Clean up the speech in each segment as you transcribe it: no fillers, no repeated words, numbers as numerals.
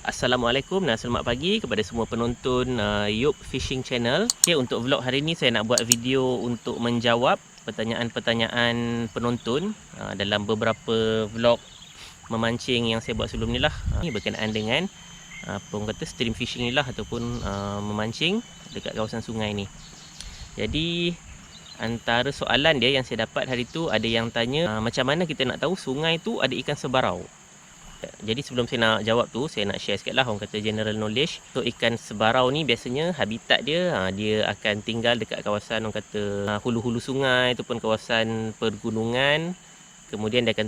Assalamualaikum dan selamat pagi kepada semua penonton Yop Fishing Channel. Okay, untuk vlog hari ini saya nak buat video untuk menjawab pertanyaan-pertanyaan penonton dalam beberapa vlog memancing yang saya buat sebelum ni lah. Ini berkenaan dengan apa orang kata stream fishing ni lah, ataupun memancing dekat kawasan sungai ni. Jadi antara soalan dia yang saya dapat hari tu, ada yang tanya macam mana kita nak tahu sungai tu ada ikan sebarau. Jadi sebelum saya nak jawab tu, saya nak share sikit lah orang kata general knowledge. So ikan sebarau ni biasanya habitat dia, dia akan tinggal dekat kawasan orang kata hulu-hulu sungai ataupun kawasan pergunungan. Kemudian dia akan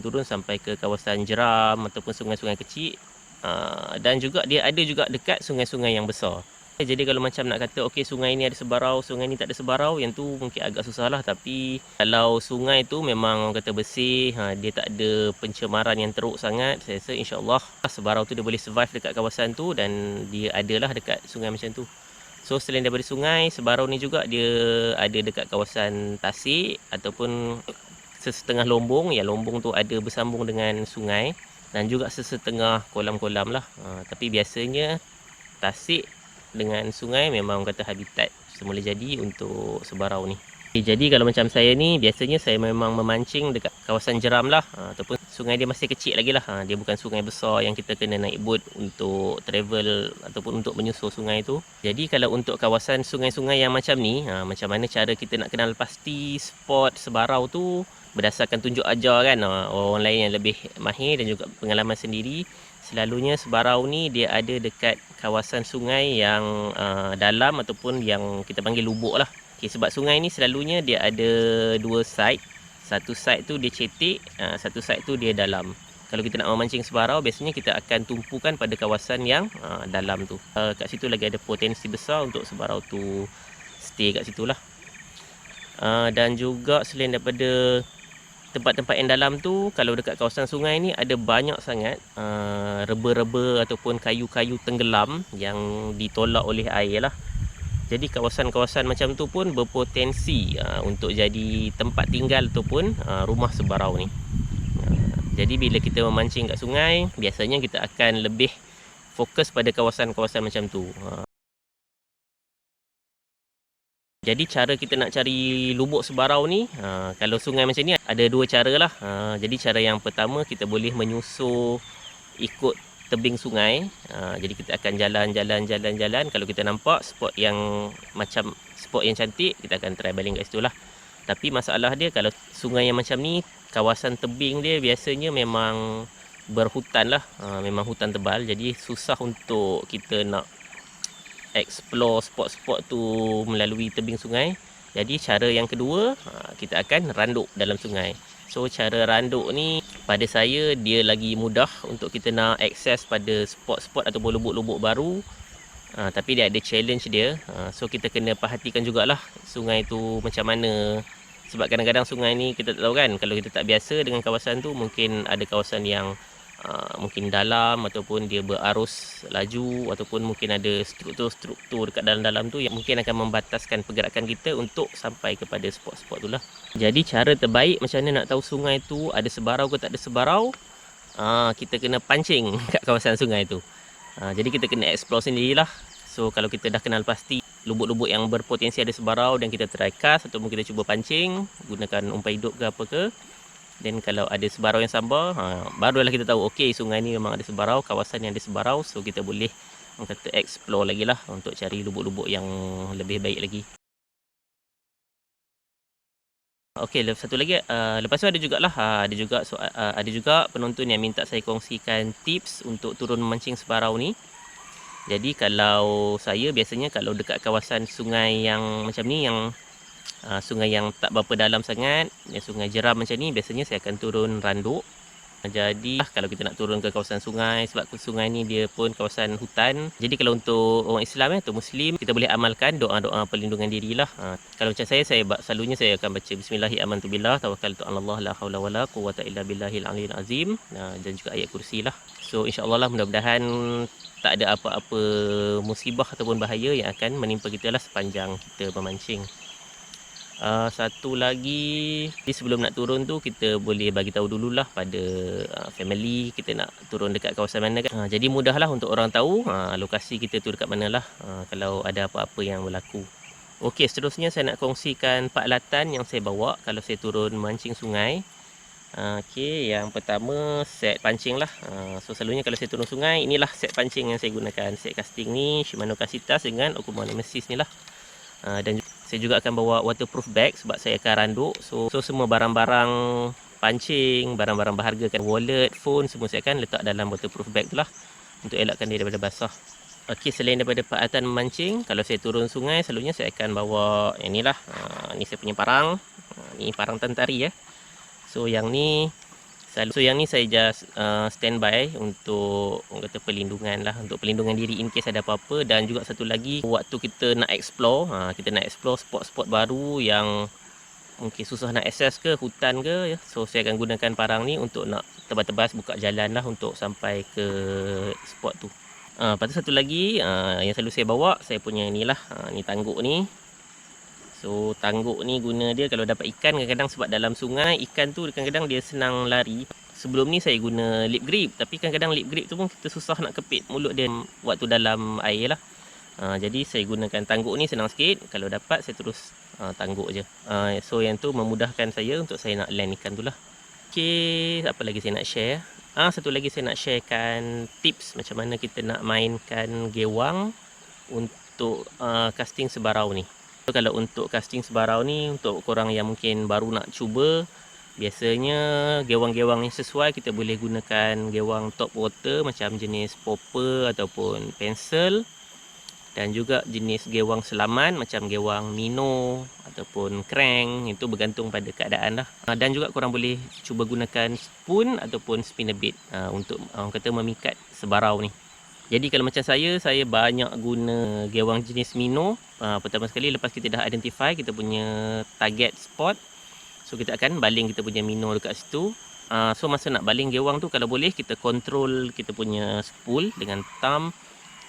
turun sampai ke kawasan jeram ataupun sungai-sungai kecil. Dan juga dia ada juga dekat sungai-sungai yang besar. Jadi kalau macam nak kata okey sungai ni ada sebarau, sungai ni tak ada sebarau, yang tu mungkin agak susah lah. Tapi kalau sungai tu memang orang kata bersih, dia tak ada pencemaran yang teruk sangat, saya rasa insya-Allah sebarau tu dia boleh survive dekat kawasan tu, dan dia adalah dekat sungai macam tu. So selain daripada sungai, sebarau ni juga dia ada dekat kawasan tasik ataupun sesetengah lombong. Ya, lombong tu ada bersambung dengan sungai, dan juga sesetengah kolam-kolam lah. Tapi biasanya tasik dengan sungai memang kata habitat semula jadi untuk sebarau ni. Jadi kalau macam saya ni, biasanya saya memang memancing dekat kawasan jeram lah, ataupun sungai dia masih kecil lagi lah. Dia bukan sungai besar yang kita kena naik boat untuk travel ataupun untuk menyusur sungai tu. Jadi kalau untuk kawasan sungai-sungai yang macam ni, macam mana cara kita nak kenal pasti spot sebarau tu, berdasarkan tunjuk ajar kan, orang lain yang lebih mahir dan juga pengalaman sendiri. Selalunya sebarau ni dia ada dekat kawasan sungai yang dalam ataupun yang kita panggil lubuk lah. Okay, sebab sungai ni selalunya dia ada dua side. Satu side tu dia cetek, satu side tu dia dalam. Kalau kita nak memancing sebarau, biasanya kita akan tumpukan pada kawasan yang dalam tu. Kat situ lagi ada potensi besar untuk sebarau tu stay kat situ lah. Dan juga selain daripada tempat-tempat yang dalam tu, kalau dekat kawasan sungai ni ada banyak sangat reba-reba ataupun kayu-kayu tenggelam yang ditolak oleh air lah. Jadi kawasan-kawasan macam tu pun berpotensi untuk jadi tempat tinggal ataupun rumah sebarau ni. Jadi bila kita memancing kat sungai, biasanya kita akan lebih fokus pada kawasan-kawasan macam tu. Jadi cara kita nak cari lubuk sebarau ni, kalau sungai macam ni ada dua cara lah. Jadi cara yang pertama, kita boleh menyusur ikut tebing sungai. Jadi kita akan jalan. Kalau kita nampak spot yang macam spot yang cantik, kita akan try baling kat situ lah. Tapi masalah dia, kalau sungai yang macam ni, kawasan tebing dia biasanya memang berhutan lah. Memang hutan tebal, jadi susah untuk kita nak explore spot-spot tu melalui tebing sungai. Jadi cara yang kedua, kita akan randuk dalam sungai. So cara randuk ni pada saya dia lagi mudah untuk kita nak akses pada spot-spot ataupun lubuk-lubuk baru. Tapi dia ada challenge dia. So kita kena perhatikan jugalah sungai tu macam mana. Sebab kadang-kadang sungai ni kita tak tahu kan, kalau kita tak biasa dengan kawasan tu, mungkin ada kawasan yang mungkin dalam ataupun dia berarus laju, ataupun mungkin ada struktur-struktur dekat dalam-dalam tu yang mungkin akan membataskan pergerakan kita untuk sampai kepada spot-spot tu lah. Jadi cara terbaik macam mana nak tahu sungai tu ada sebarau ke tak ada sebarau, kita kena pancing kat kawasan sungai tu. Jadi kita kena explore sendirilah. So kalau kita dah kenal pasti lubuk-lubuk yang berpotensi ada sebarau, dan kita try cast ataupun kita cuba pancing gunakan umpan hidup ke apa ke, dan kalau ada sebarau yang sambar, barulah kita tahu okey sungai ni memang ada sebarau, kawasan yang ada sebarau. So kita boleh orang kata explore lagi lah untuk cari lubuk-lubuk yang lebih baik lagi. Okey, satu lagi, lepas tu ada jugalah ada juga penonton yang minta saya kongsikan tips untuk turun memancing sebarau ni. Jadi kalau saya biasanya kalau dekat kawasan sungai yang macam ni, yang sungai yang tak berapa dalam sangat, sungai jeram macam ni, biasanya saya akan turun randuk. Jadi kalau kita nak turun ke kawasan sungai, sebab sungai ni dia pun kawasan hutan, jadi kalau untuk orang Islam atau Muslim, kita boleh amalkan doa-doa perlindungan diri lah. Kalau macam saya selalunya saya akan baca Bismillahirrahmanirrahim, tawakkaltu 'alallah la haula wala quwwata illa billahil aliyil azim, dan juga ayat kursi lah. So insya-Allah lah, mudah-mudahan tak ada apa-apa musibah ataupun bahaya yang akan menimpa kita lah sepanjang kita memancing. Satu lagi, sebelum nak turun tu kita boleh bagi tahu dululah pada family kita nak turun dekat kawasan mana kan. Jadi mudahlah untuk orang tahu lokasi kita tu dekat manalah kalau ada apa-apa yang berlaku. Okey, seterusnya saya nak kongsikan peralatan yang saya bawa kalau saya turun mancing sungai. Okey, yang pertama set pancing lah. So selalunya kalau saya turun sungai, inilah set pancing yang saya gunakan. Set casting ni Shimano Kasitas dengan Okuma Nemesis ni lah. Dan saya juga akan bawa waterproof bag sebab saya akan randuk. So semua barang-barang pancing, barang-barang berharga kan, wallet, phone, semua saya akan letak dalam waterproof bag tu lah untuk elakkan dia daripada basah. Okey, selain daripada peralatan memancing, kalau saya turun sungai selalunya saya akan bawa inilah. Ni saya punya parang. Ni parang tentari ya. So yang ni saya just standby untuk orang kata perlindungan lah, untuk perlindungan diri in case ada apa-apa. Dan juga satu lagi, waktu kita nak explore, spot-spot baru yang mungkin susah nak akses ke hutan ke ya. So saya akan gunakan parang ni untuk nak tebas-tebas buka jalan lah untuk sampai ke spot tu. Lepas tu satu lagi yang selalu saya bawa, saya punya inilah, ni tangguk ni. So tangguk ni guna dia kalau dapat ikan, kadang-kadang sebab dalam sungai ikan tu kadang-kadang dia senang lari. Sebelum ni saya guna lip grip, tapi kadang-kadang lip grip tu pun kita susah nak kepit mulut dia waktu dalam air lah. Jadi saya gunakan tangguk ni, senang sikit. Kalau dapat saya terus tangguk je. So yang tu memudahkan saya untuk saya nak land ikan tu lah. Okay, apa lagi saya nak share? Satu lagi saya nak sharekan tips macam mana kita nak mainkan gewang untuk casting sebarau ni. So, kalau untuk casting sebarau ni, untuk korang yang mungkin baru nak cuba, biasanya gewang-gewang yang sesuai kita boleh gunakan gewang top water macam jenis popper ataupun pencil. Dan juga jenis gewang selaman macam gewang minnow ataupun crank, itu bergantung pada keadaan lah. Dan juga korang boleh cuba gunakan spoon ataupun spinnerbait untuk orang kata memikat sebarau ni. Jadi kalau macam saya banyak guna gewang jenis minnow. Pertama sekali lepas kita dah identify kita punya target spot, so kita akan baling kita punya minnow dekat situ. So masa nak baling gewang tu, kalau boleh kita control kita punya spool dengan thumb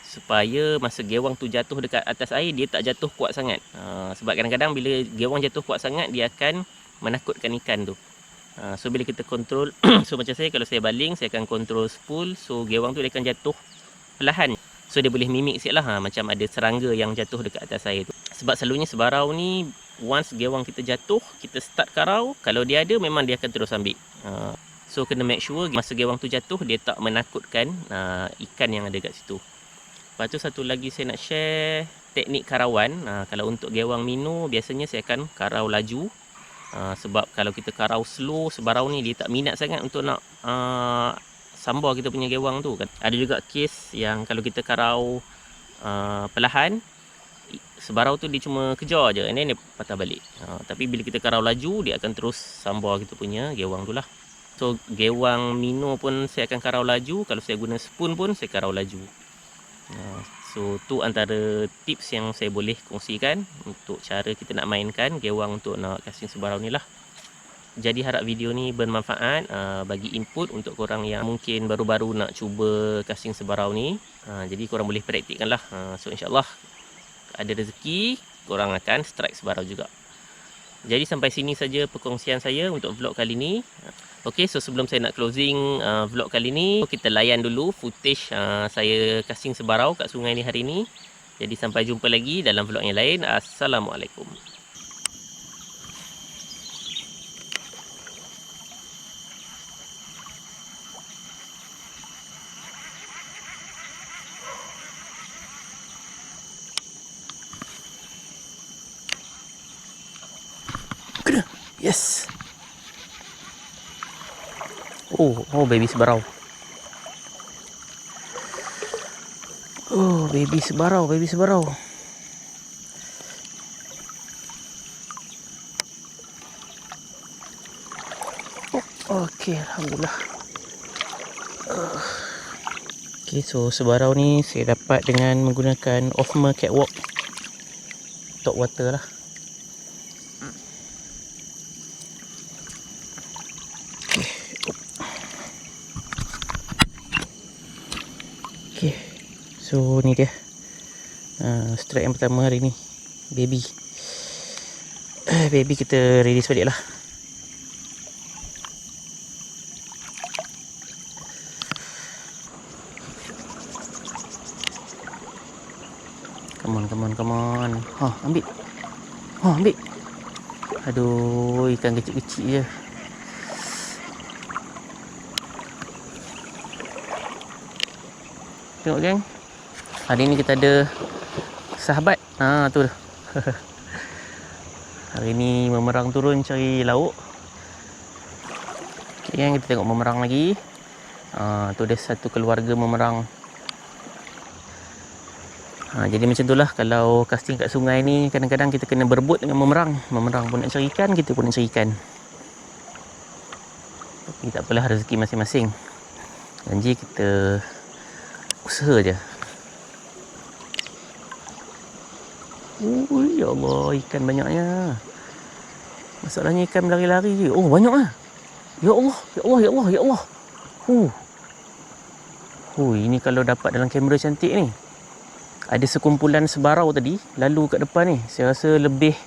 supaya masa gewang tu jatuh dekat atas air dia tak jatuh kuat sangat. Sebab kadang-kadang bila gewang jatuh kuat sangat dia akan menakutkan ikan tu. So bila kita kontrol so macam saya, kalau saya baling saya akan kontrol spool, so gewang tu dia akan jatuh perlahan. So dia boleh mimik sikit lah, macam ada serangga yang jatuh dekat atas air tu. Sebab selalunya sebarau ni once gewang kita jatuh, kita start karau, kalau dia ada memang dia akan terus ambil. So kena make sure masa gewang tu jatuh dia tak menakutkan ikan yang ada kat situ. Lepas tu satu lagi saya nak share teknik karawan. Kalau untuk gewang minnow biasanya saya akan karau laju. Sebab kalau kita karau slow, sebarau ni dia tak minat sangat untuk nak sambar kita punya gewang tu kan. Ada juga kes yang kalau kita karau perlahan, sebarau tu dia cuma kejar je and then dia patah balik. Tapi bila kita karau laju, dia akan terus sambar kita punya gewang tu lah. So gewang minnow pun saya akan karau laju. Kalau saya guna spoon pun saya karau laju. So tu antara tips yang saya boleh kongsikan untuk cara kita nak mainkan gewang untuk nak casting sebarau ni lah. Jadi harap video ni bermanfaat bagi input untuk korang yang mungkin baru-baru nak cuba casting sebarau ni. Jadi korang boleh praktikkan lah. So insyaAllah ada rezeki korang akan strike sebarau juga. Jadi sampai sini saja perkongsian saya untuk vlog kali ni. Okey, so sebelum saya nak closing vlog kali ni, kita layan dulu footage saya casting sebarau kat sungai ni hari ni. Jadi sampai jumpa lagi dalam vlog yang lain. Assalamualaikum. Yes. Oh baby sebarau. Oh baby sebarau. Okey, alhamdulillah. Okey, so sebarau ni saya dapat dengan menggunakan Offmer Catwalk top water lah. Okay, so ni dia strike yang pertama hari ni, baby. Baby kita release balik lah. Come on. Ha, ambil. Ambil. Aduh, ikan kecil-kecil je. Tengok geng. Hari ni kita ada sahabat. Tu. Hari ni memerang turun cari lauk. Okay, geng, kita tengok memerang lagi. Tu ada satu keluarga memerang. Jadi macam itulah kalau casting kat sungai ni, kadang-kadang kita kena berebut dengan memerang. Memerang pun nak cari ikan, kita pun nak cari ikan. Tapi tak apalah, rezeki masing-masing. Janji kita usaha je. Ya Allah, ikan banyaknya. Masalahnya ikan berlari-lari je. Oh, banyak lah. Ya Allah. Ini kalau dapat dalam kamera cantik ni. Ada sekumpulan sebarau tadi lalu kat depan ni. Saya rasa lebih,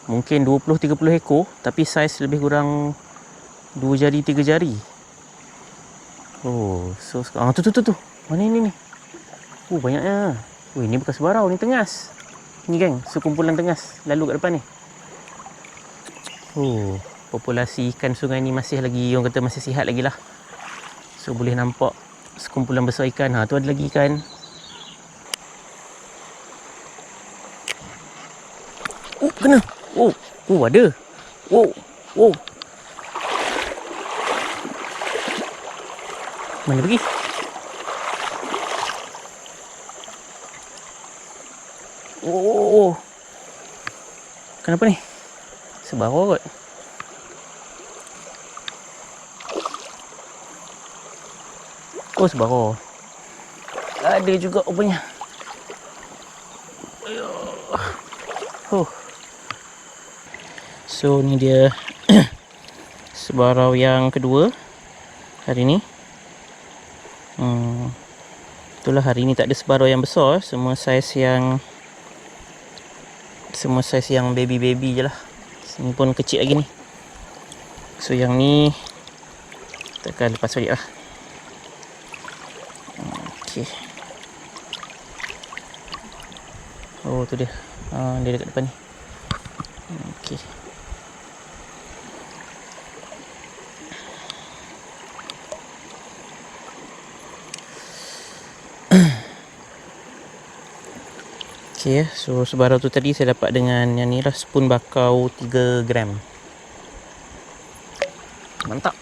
mungkin 20-30 ekor, tapi saiz lebih kurang 2 jari 3 jari. So sekarang tu. Mana ni? Banyaknya. Ni bukan sebarau, ni tengas. Ni geng, sekumpulan tengas lalu kat depan ni. Populasi ikan sungai ni masih lagi, orang kata masih sihat lagi lah. So boleh nampak sekumpulan besar ikan. Tu ada lagi ikan. Kena. Ada. Mana pergi? Kenapa ni? Sebarau kot. Sebarau. Ada juga rupanya. So ni dia sebarau yang kedua hari ni. Itulah, hari ni tak ada sebarau yang besar. Semua saiz yang baby-baby je lah. Sini pun kecil lagi ni. So yang ni kita akan lepas balik lah. Okay. Tu dia. Dia dekat depan ni. Okay. Okay, so sebarau tu tadi saya dapat dengan yang ni lah, spoon bakau 3 gram. Mantap.